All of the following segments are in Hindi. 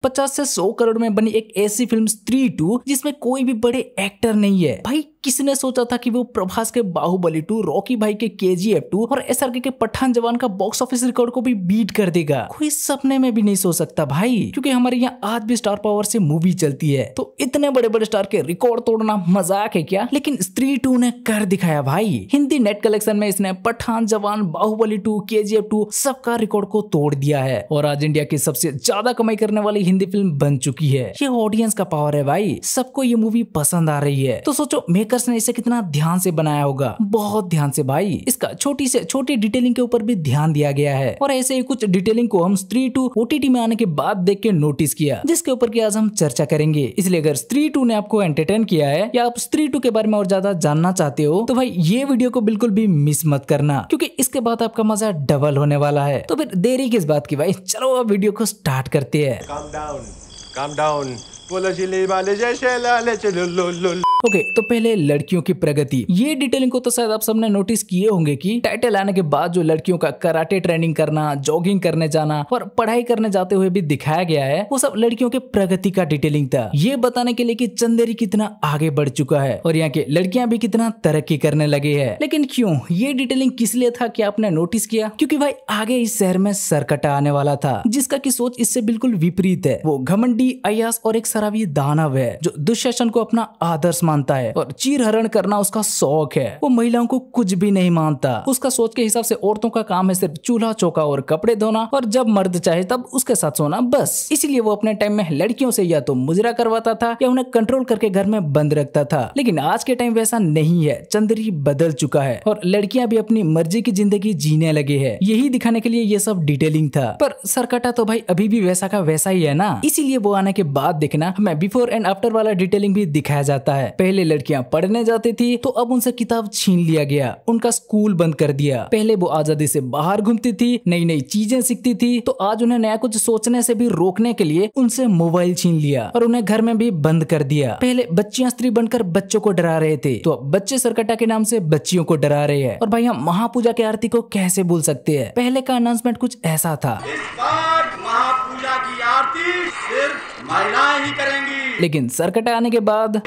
50 से 100 करोड़ में बनी एक ऐसी फिल्म स्त्री 2 जिसमें कोई भी बड़े एक्टर नहीं है। भाई किसने सोचा था कि वो प्रभास के बाहुबली 2, रॉकी भाई के KGF 2 और SRK के पठान जवान का बॉक्स ऑफिस रिकॉर्ड को भी बीट कर देगा। कोई सपने में भी नहीं सोच सकता भाई, क्योंकि हमारे यहाँ आज भी स्टार पावर से मूवी चलती है। तो इतने बड़े बड़े स्टार के रिकॉर्ड तोड़ना मजाक है क्या? लेकिन स्त्री 2 ने कर दिखाया भाई। हिंदी नेट कलेक्शन में इसने पठान जवान, बाहुबली 2, KGF 2 सबका रिकॉर्ड को तोड़ दिया है और आज इंडिया की सबसे ज्यादा कमाई करने वाली हिंदी फिल्म बन चुकी है। ये ऑडियंस का पावर है भाई, सबको ये मूवी पसंद आ रही है। तो सोचो मेकर्स ने इसे कितना ध्यान से बनाया होगा, बहुत ध्यान से भाई। इसका छोटी से छोटी डिटेलिंग के ऊपर भी ध्यान दिया गया है और ऐसे ही कुछ डिटेलिंग को हम स्त्री 2 OTT में आने के बाद देख के नोटिस किया, जिसके ऊपर की आज हम चर्चा करेंगे। इसलिए अगर स्त्री 2 ने आपको एंटरटेन किया है या आप स्त्री 2 के बारे में और ज्यादा जानना चाहते हो तो भाई ये वीडियो को बिल्कुल भी मिस मत करना, क्योंकि इसके बाद आपका मजा डबल होने वाला है। तो फिर देरी किस बात की भाई, चलो अब वीडियो को स्टार्ट करते हैं। Calm down. ओके, तो पहले लड़कियों की प्रगति। ये डिटेलिंग को तो शायद आप सबने नोटिस किए होंगे कि टाइटल आने के बाद जो लड़कियों का कराटे ट्रेनिंग करना, जॉगिंग करने जाना और पढ़ाई करने जाते हुए भी दिखाया गया है, वो सब लड़कियों के प्रगति का डिटेलिंग था। ये बताने के लिए कि चंदेरी कितना आगे बढ़ चुका है और यहाँ के लड़कियां भी कितना तरक्की करने लगे हैं। लेकिन क्यों ये डिटेलिंग किस लिए था, क्या आपने नोटिस किया? क्योंकि भाई आगे इस शहर में सरकटा आने वाला था, जिसका की सोच इससे बिल्कुल विपरीत है। वो घमंडी, अय्यास और एक सरावी दानव है जो दुशासन को अपना आदर्श मानता है और चीरहरण करना उसका शौक है। वो महिलाओं को कुछ भी नहीं मानता। उसका सोच के हिसाब से औरतों का काम है सिर्फ चूल्हा चौका और कपड़े धोना और जब मर्द चाहे तब उसके साथ सोना, बस। इसीलिए वो अपने टाइम में लड़कियों से या तो मुजरा करवाता था या उन्हें कंट्रोल करके घर में बंद रखता था। लेकिन आज के टाइम वैसा नहीं है, चंदेरी बदल चुका है और लड़कियां भी अपनी मर्जी की जिंदगी जीने लगे हैं। यही दिखाने के लिए ये सब डिटेलिंग था। पर सरकटा तो भाई अभी भी वैसा का वैसा ही है ना, इसीलिए वो आने के बाद देखना हमें बिफोर एंड आफ्टर वाला डिटेलिंग भी दिखाया जाता है। पहले लड़कियां पढ़ने जाती थी तो अब उनसे किताब छीन लिया गया, उनका स्कूल बंद कर दिया। पहले वो आजादी से बाहर घूमती थी, नई नई चीजें सीखती थी, तो आज उन्हें नया कुछ सोचने से भी रोकने के लिए उनसे मोबाइल छीन लिया और उन्हें घर में भी बंद कर दिया। पहले बच्चियां स्त्री बनकर बच्चों को डरा रहे थे, तो अब बच्चे सरकटा के नाम से बच्चियों को डरा रहे हैं। और भाई हम महापूजा की आरती को कैसे भूल सकते हैं? पहले का अनाउंसमेंट कुछ ऐसा था, इस बार महापूजा की आरती सिर्फ महिलाएं ही करेंगी। लेकिन सरकटा आने के बाद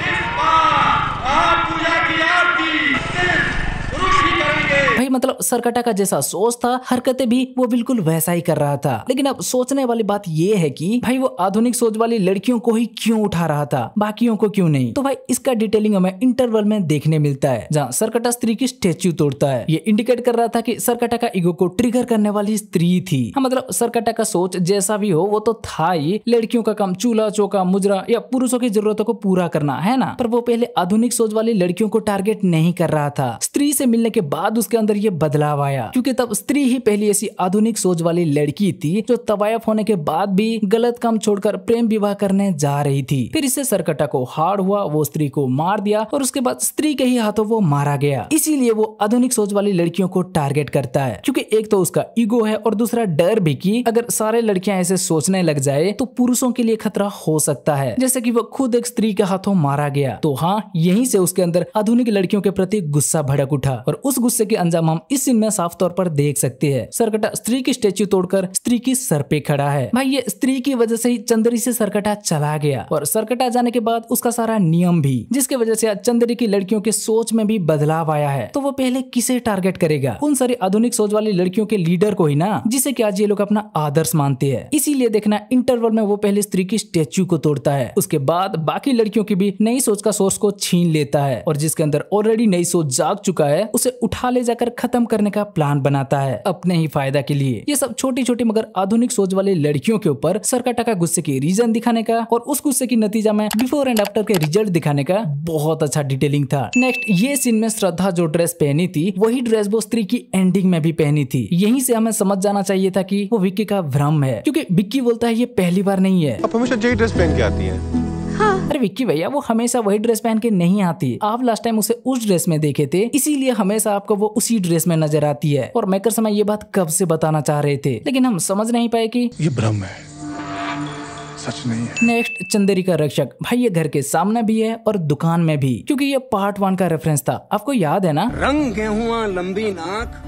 महापूजा की आरती सिर्फ पुरुष ही करेंगे। भाई मतलब सरकटा का जैसा सोच था, हरकतें भी वो बिल्कुल वैसा ही कर रहा था। लेकिन अब सोचने वाली बात ये है कि भाई वो आधुनिक सोच वाली लड़कियों को ही क्यों उठा रहा था, बाकियों को क्यों नहीं? तो भाई इसका डिटेलिंग हमें इंटरवल में देखने मिलता है, जहाँ सरकटा स्त्री की स्टेच्यू तोड़ता है। ये इंडिकेट कर रहा था कि सरकटा का ईगो को ट्रिगर करने वाली स्त्री थी। हाँ, मतलब सरकटा का सोच जैसा भी हो वो तो था ही, लड़कियों का काम चूल्हा चौका, मुजरा या पुरुषों की जरूरतों को पूरा करना है ना। पर वो पहले आधुनिक सोच वाली लड़कियों को टारगेट नहीं कर रहा था। स्त्री से मिलने के बाद उसके अंदर ये बदलाव आया, क्योंकि तब स्त्री ही पहली ऐसी आधुनिक सोच वाली लड़की थी जो तवायफ होने के बाद भी गलत काम छोड़कर प्रेम विवाह करने जा रही थी। फिर इससे सरकटा को हार्ड हुआ, वो स्त्री को मार दिया और उसके बाद स्त्री के ही हाथों वो मारा गया। इसीलिए वो आधुनिक सोच वाली लड़कियों को टारगेट करता है, क्योंकि एक तो उसका ईगो है और दूसरा डर भी कि अगर सारे लड़कियां ऐसे सोचने लग जाए तो पुरुषों के लिए खतरा हो सकता है, जैसे कि वो खुद एक स्त्री के हाथों मारा गया। तो हाँ, यहीं से उसके अंदर आधुनिक लड़कियों के प्रति गुस्सा भड़क उठा और उस गुस्से के अंजाम हम इस सीन में साफ तौर पर देख सकते हैं। सरकटा स्त्री की स्टेच्यू तोड़कर स्त्री की सर पे खड़ा है। भाई ये स्त्री की वजह से ही चंदेरी से सरकटा चला गया और सरकटा जाने के बाद उसका सारा नियम भी, जिसके वजह से आज चंदेरी की लड़कियों के सोच में भी बदलाव आया है। तो वो पहले किसे टारगेट करेगा? उन सारी आधुनिक सोच वाली लड़कियों के लीडर को ही ना, जिसे कि आज ये लोग अपना आदर्श मानते हैं। इसीलिए देखना इंटरवल में वो पहले स्त्री की स्टेच्यू को तोड़ता है, उसके बाद बाकी लड़कियों की भी नई सोच का सोर्स को छीन लेता है और जिसके अंदर ऑलरेडी नई सोच जाग चुका है उसे उठा ले जाकर खत्म करने का प्लान बनाता है अपने ही फायदा के लिए। ये सब छोटी छोटी मगर आधुनिक सोच वाले लड़कियों के ऊपर सरकटा का गुस्से की रीजन दिखाने का और उस गुस्से की नतीजा में बिफोर एंड आफ्टर के रिजल्ट दिखाने का बहुत अच्छा डिटेलिंग था। नेक्स्ट ये सीन में श्रद्धा जो ड्रेस पहनी थी वही ड्रेस वो स्त्री की एंडिंग में भी पहनी थी। यहीं से हमें समझ जाना चाहिए था कि वो विक्की का भ्रम है, क्योंकि विक्की बोलता है ये पहली बार नहीं है, आप हमेशा यही ड्रेस पहन के आती है। हाँ। अरे विक्की भैया वो हमेशा वही ड्रेस पहन के नहीं आती, आप लास्ट टाइम उसे उस ड्रेस में देखे थे, इसीलिए हमेशा आपको वो उसी ड्रेस में नजर आती है। और मेकर्स हमें ये बात कब से बताना चाह रहे थे, लेकिन हम समझ नहीं पाए कि ये भ्रम है, सच नहीं है। नेक्स्ट चंदेरी का रक्षक। भाई ये घर के सामने भी है और दुकान में भी, क्योंकि ये पार्ट 1 का रेफरेंस था, आपको याद है ना? रंग गेहुआ लंबी नाक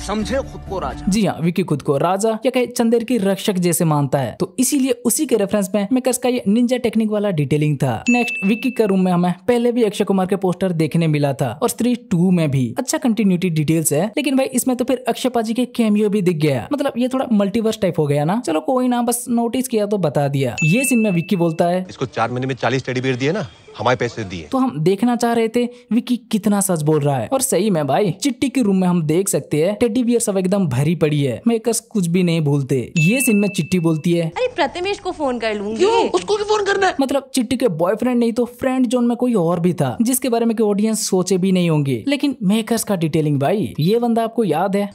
समझे खुद को राजा। जी हाँ, विक्की खुद को राजा या कहे चंदेर की रक्षक जैसे मानता है, तो इसीलिए उसी के रेफरेंस में मेकर्स का ये निंजा टेक्निक वाला डिटेलिंग था। नेक्स्ट, विक्की के रूम में हमें पहले भी अक्षय कुमार के पोस्टर देखने मिला था और स्त्री 2 में भी अच्छा कंटिन्यूटी डिटेल्स है, लेकिन भाई इसमें तो फिर अक्षय पाजी के कैमियो भी दिख गया। मतलब ये थोड़ा मल्टीवर्स टाइप हो गया ना। चलो कोई ना, बस नोटिस किया तो बता दिया। ये सीन में विक्की बोलता है, इसको 4 महीने में 40 टेडी बियर दिए ना, हमारे पैसे दिए। तो हम देखना चाह रहे थे विक्की कितना सच बोल रहा है। और सही में भाई चिट्टी के रूम में हम देख सकते हैं टेडी बियर सब एकदम भरी पड़ी है, मेकर्स कुछ भी नहीं भूलते। ये सीन में चिट्टी बोलती है, अरे प्रतिमेश को फोन कर लूंगी। क्यों? उसको क्यों फोन करना है? मतलब चिट्टी के बॉयफ्रेंड नहीं तो फ्रेंड जोन में कोई और भी था जिसके बारे में ऑडियंस सोचे भी नहीं होंगे। लेकिन मेकर्स का डिटेलिंग भाई, ये बंदा आपको याद है?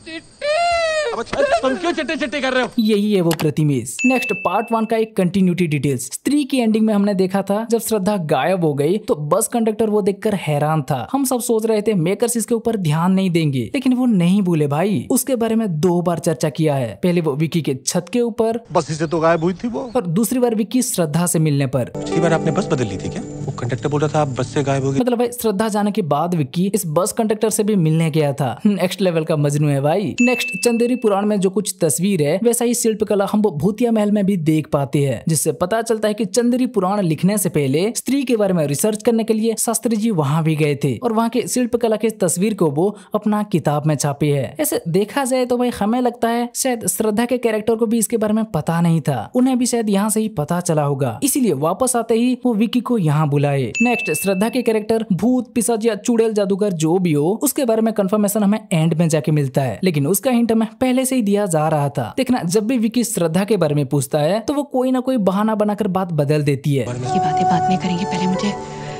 तुम क्यों चिट्टे कर रहे हो? यही है वो प्रतिमेश। नेक्स्ट, पार्ट 1 का एक कंटिन्यूटी डिटेल्स। स्त्री की एंडिंग में हमने देखा था जब श्रद्धा गायब हो गई तो बस कंडक्टर वो देखकर हैरान था। हम सब सोच रहे थे मेकर्स इसके ऊपर ध्यान नहीं देंगे, लेकिन वो नहीं भूले भाई। उसके बारे में 2 बार चर्चा किया है। पहले वो विक्की के छत के ऊपर, बस इससे तो गायब हुई थी वो, और दूसरी बार विक्की श्रद्धा से मिलने पर। पिछली बार आपने बस बदल ली थी क्या? वो कंडक्टर बोल रहा था आप बस से गायब हो गए। मतलब भाई श्रद्धा जाने के बाद विक्की इस बस कंडक्टर से भी मिलने गया था। नेक्स्ट लेवल का मजनू है भाई। नेक्स्ट, चंदेरी पुराण में जो कुछ तस्वीर है वैसा ही शिल्पकला हम भूतिया महल में भी देख पाते हैं, जिससे पता चलता है कि चंदेरी पुराण लिखने से पहले स्त्री के बारे में रिसर्च करने के लिए शास्त्री जी वहाँ भी गए थे और वहाँ के शिल्पकला के तस्वीर को वो अपना किताब में छापे है। ऐसे देखा जाए तो भाई हमें लगता है शायद श्रद्धा के कैरेक्टर को भी इसके बारे में पता नहीं था, उन्हें भी शायद यहाँ से ही पता चला होगा, इसीलिए वापस आते ही वो विक्की को यहाँ बुलाए। नेक्स्ट, श्रद्धा के कैरेक्टर भूत पिशाच या चुड़ैल जादूगर जो भी हो उसके बारे में कंफर्मेशन हमें एंड में जाके मिलता है, लेकिन उसका हिंट हमें पहले से ही दिया जा रहा था। देखना, जब भी विक्की श्रद्धा के बारे में पूछता है तो वो कोई ना कोई बहाना बनाकर बात बदल देती है। ये बातें बात नहीं करेंगे, पहले मुझे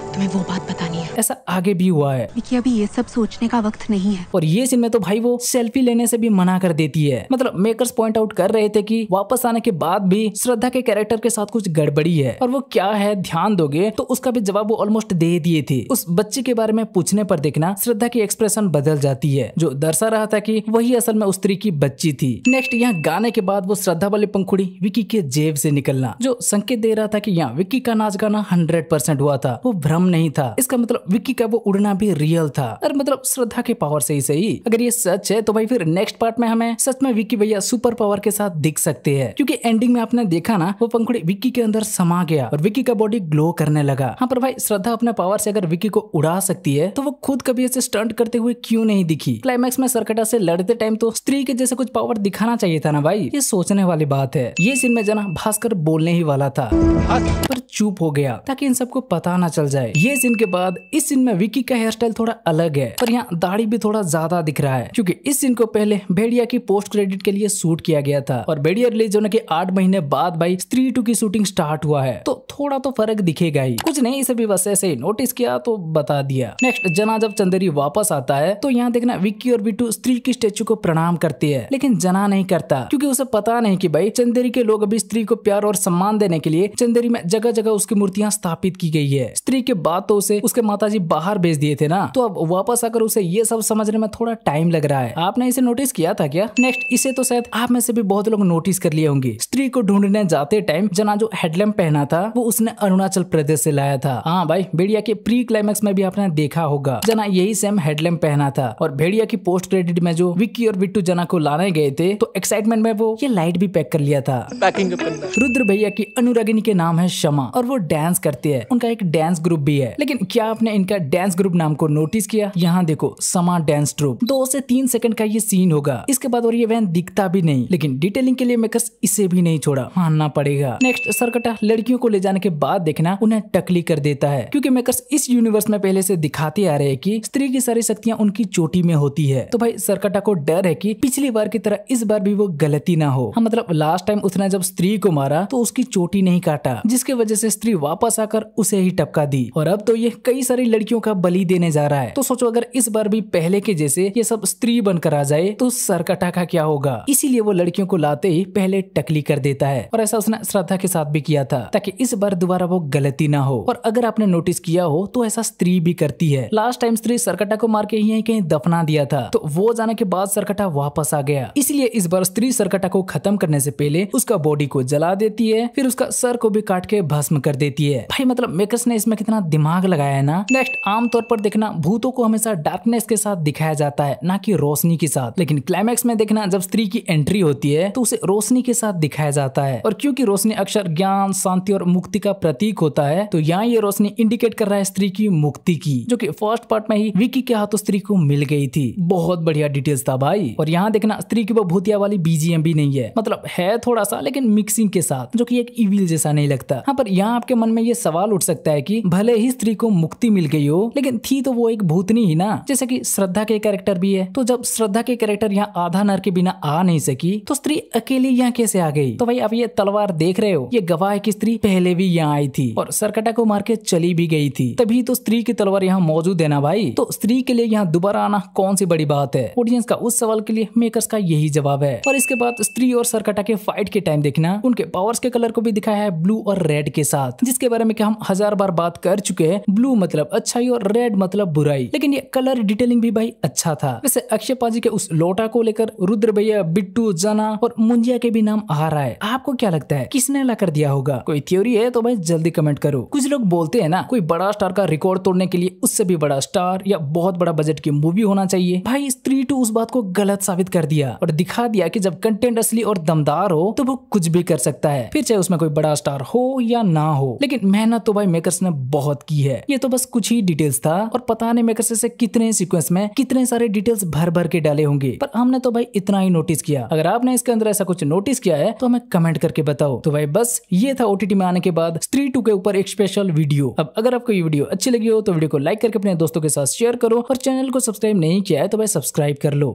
तुम्हें वो बात बतानी है। ऐसा आगे भी हुआ है। विक्की, अभी ये सब सोचने का वक्त नहीं है। और ये सीन में तो भाई वो सेल्फी लेने से भी मना कर देती है। मतलब मेकर्स पॉइंट आउट कर रहे थे कि वापस आने के बाद भी श्रद्धा के कैरेक्टर के साथ कुछ गड़बड़ी है, और वो क्या है ध्यान दोगे तो उसका भी जवाब वो ऑलमोस्ट दे दिए थे। उस बच्चे के बारे में पूछने पर देखना श्रद्धा की एक्सप्रेशन बदल जाती है, जो दर्शा रहा था कि वही असल में उस स्त्री की बच्ची थी। नेक्स्ट, यहाँ गाने के बाद वो श्रद्धा वाली पंखुड़ी विक्की के जेब से निकलना, जो संकेत दे रहा था कि यहाँ विक्की का नाच गाना 100% हुआ था, वो भ्रम नहीं था। इसका मतलब विक्की का वो उड़ना भी रियल था, और मतलब श्रद्धा के पावर से ही सही। अगर ये सच है तो भाई फिर नेक्स्ट पार्ट में हमें सच में विक्की भैया सुपर पावर के साथ दिख सकते हैं, क्योंकि एंडिंग में आपने देखा ना वो पंखुड़ी विक्की के अंदर समा गया और विक्की का बॉडी ग्लो करने लगा। हाँ, पर भाई श्रद्धा अपने पावर से अगर विक्की को उड़ा सकती है तो वो खुद कभी ऐसे स्टंट करते हुए क्यों नहीं दिखी? क्लाइमैक्स में सरकटा से लड़ते टाइम तो स्त्री के जैसे कुछ पावर दिखाना चाहिए था ना भाई। ये सोचने वाली बात है। ये सीन में जना भास्कर बोलने ही वाला था पर चुप हो गया ताकि इन सबको पता ना चल जाए। ये सीन के बाद इस सीन में विक्की का हेयर स्टाइल थोड़ा अलग है, पर यहाँ दाढ़ी भी थोड़ा ज्यादा दिख रहा है, क्योंकि इस सीन को पहले भेड़िया की पोस्ट क्रेडिट के लिए शूट किया गया था और भेड़िया रिलीज होने के 8 महीने बाद भाई स्त्री 2 की शूटिंग स्टार्ट हुआ है, तो थोड़ा तो फर्क दिखेगा ही। कुछ नहीं, इसे भी बस ऐसे ही नोटिस किया तो बता दिया। नेक्स्ट, जना जब चंदेरी वापस आता है तो यहाँ देखना विक्की और बिट्टू स्त्री की स्टेचू को प्रणाम करती है, लेकिन जना नहीं करता, क्योंकि उसे पता नहीं कि भाई चंदेरी के लोग अभी स्त्री को प्यार और सम्मान देने के लिए चंदेरी में जगह जगह उसकी मूर्तियां स्थापित की गई है। स्त्री के बाद तो उसे उसके माताजी बाहर भेज दिए थे ना, तो अब वापस आकर उसे ये सब समझने में थोड़ा टाइम लग रहा है। आपने इसे नोटिस किया था क्या? नेक्स्ट, इसे तो शायद आप में से भी बहुत लोग नोटिस कर लिए होंगे। स्त्री को ढूंढने जाते टाइम जना जो हेडलैम्प पहना था वो उसने अरुणाचल प्रदेश से लाया था। हाँ भाई, भेड़िया के प्री क्लाइमैक्स में भी आपने देखा होगा जना यही सेम हेडलैम्प पहना था। और भेड़िया की पोस्ट क्रेडिट में जो विक्की और बिट्टू जना को लाने गए थे तो एक्साइटमेंट में वो ये लाइट भी पैक कर लिया था। रुद्र भैया की अनुरागिनी के नाम है शमा और वो डांस करती है, उनका एक डांस ग्रुप भी है। लेकिन क्या आपने इनका डांस ग्रुप नाम को नोटिस किया? यहाँ देखो, समा डांस ट्रूप। 2 से 3 सेकंड का ये सीन होगा, इसके बाद और ये वैन दिखता भी नहीं, लेकिन डिटेलिंग के लिए मेकर्स इसे भी नहीं छोड़ा, मानना पड़ेगा। नेक्स्ट, सरकटा लड़कियों को ले जाने के बाद देखना उन्हें टकली कर देता है, क्योंकि मेकर्स इस यूनिवर्स में पहले से दिखाते आ रहे हैं कि स्त्री की सारी शक्तियां उनकी चोटी में होती है। तो भाई सरकटा को डर है कि पिछली बार की तरह इस बार भी वो गलती ना हो। हाँ, मतलब लास्ट टाइम उसने जब स्त्री को मारा तो उसकी चोटी नहीं काटा, जिसके वजह से स्त्री वापस आकर उसे ही टपका दी, और अब तो ये कई सारी लड़कियों का बलि देने जा रहा है। तो सोचो अगर इस बार भी पहले के जैसे ये सब स्त्री बनकर आ जाए तो सरकटा का क्या होगा? इसीलिए वो लड़कियों को लाते ही पहले टकली कर देता है, और ऐसा उसने श्रद्धा के साथ भी किया था ताकि इस बार दोबारा वो गलती ना हो। और अगर आपने नोटिस किया हो तो ऐसा स्त्री भी करती है। लास्ट टाइम स्त्री सरकटा को मार के यहीं कहीं दफना दिया था, तो वो जाने के बाद सरकटा वापस आ गया। इसलिए इस बार स्त्री सरकटा को खत्म करने से पहले उसका बॉडी को जला देती है, फिर उसका सर को भी काट के भस्म कर देती है। भाई मतलब मेकर्स ने इसमें कितना दिमाग लगाया है ना। नेक्स्ट, आमतौर पर देखना भूतों को हमेशा डार्कनेस के साथ दिखाया जाता है, ना कि रोशनी के साथ। लेकिन क्लाइमैक्स में देखना जब स्त्री की एंट्री होती है तो उसे रोशनी के साथ दिखाया जाता है। और क्योंकि रोशनी अक्सर ज्ञान, शांति और मुक्ति का प्रतीक होता है, तो यहाँ ये रोशनी इंडिकेट कर रहा है स्त्री की मुक्ति की, जो कि फर्स्ट पार्ट में ही विकी के हाथों स्त्री को मिल गई थी। बहुत बढ़िया डिटेल्स था भाई। और यहाँ देखना स्त्री की वो भूतिया वाली बीजीएम भी नहीं है, मतलब है थोड़ा सा लेकिन मिक्सिंग के साथ, जो कि एक इविल जैसा नहीं लगता। हाँ, पर यहाँ आपके मन में ये सवाल उठ सकता है कि भले ही स्त्री को मुक्ति मिल गई हो, लेकिन थी तो वो एक भूतनी ही ना, जैसे कि श्रद्धा के कैरेक्टर भी है। तो जब श्रद्धा के कैरेक्टर यहाँ आधा नर के बिना आ नहीं सकी, तो स्त्री अकेली यहाँ कैसे आ गई? तो भाई अब ये तलवार देख रहे हो, ये गवाह है कि स्त्री पहले भी यहाँ आई थी और सरकटा को मार के चली भी गई थी, तभी तो स्त्री की तलवार यहाँ मौजूद है ना भाई। तो स्त्री के लिए यहाँ दोबारा आना कौन सी बड़ी बात है? ऑडियंस का उस सवाल के लिए मेकर्स का यही जवाब है। और इसके बाद स्त्री और सरकटा के फाइट के टाइम देखना उनके पावर्स के कलर को भी दिखाया है ब्लू और रेड के साथ, जिसके बारे में कि हम 1000 बार बात कर चुके हैं। ब्लू मतलब अच्छाई और रेड मतलब बुराई, लेकिन ये कलर डिटेलिंग भी भाई अच्छा था। वैसे अक्षय पाजी के उस लोटा को लेकर रुद्र भैया, बिट्टू, जना और मुंजिया के भी नाम आ रहा है। आपको क्या लगता है किसने ला कर दिया होगा? कोई थ्योरी है तो भाई जल्दी कमेंट करो। कुछ लोग बोलते हैं ना, कोई बड़ा स्टार का रिकॉर्ड तोड़ने के लिए उससे भी बड़ा स्टार या बहुत बड़ा बजट की मूवी होना चाहिए। भाई स्त्री 2 उस बात को गलत साबित कर दिया और दिखा दिया कि जब कंटेंट असली और दमदार हो तो वो कुछ भी कर सकता है, फिर चाहे उसमें कोई बड़ा स्टार हो या ना हो। लेकिन मेहनत तो भाई मेकर्स ने बहुत की है। ये तो बस कुछ ही डिटेल्स था और पता नहीं मेकर्स से कितने सीक्वेंस में कितने सारे डिटेल्स भर भर के डाले होंगे, पर हमने तो भाई इतना ही नोटिस किया। अगर आपने इसके अंदर ऐसा कुछ नोटिस किया है तो हमें कमेंट करके बताओ। तो भाई बस ये था ओटीटी में आने के बाद स्त्री 2 के ऊपर एक स्पेशल वीडियो। अब अगर आपको ये वीडियो अच्छी लगी हो तो वीडियो को लाइक करके अपने दोस्तों के साथ शेयर करो और चैनल को सब्सक्राइब नहीं किया है तो भाई सब्सक्राइब कर लो।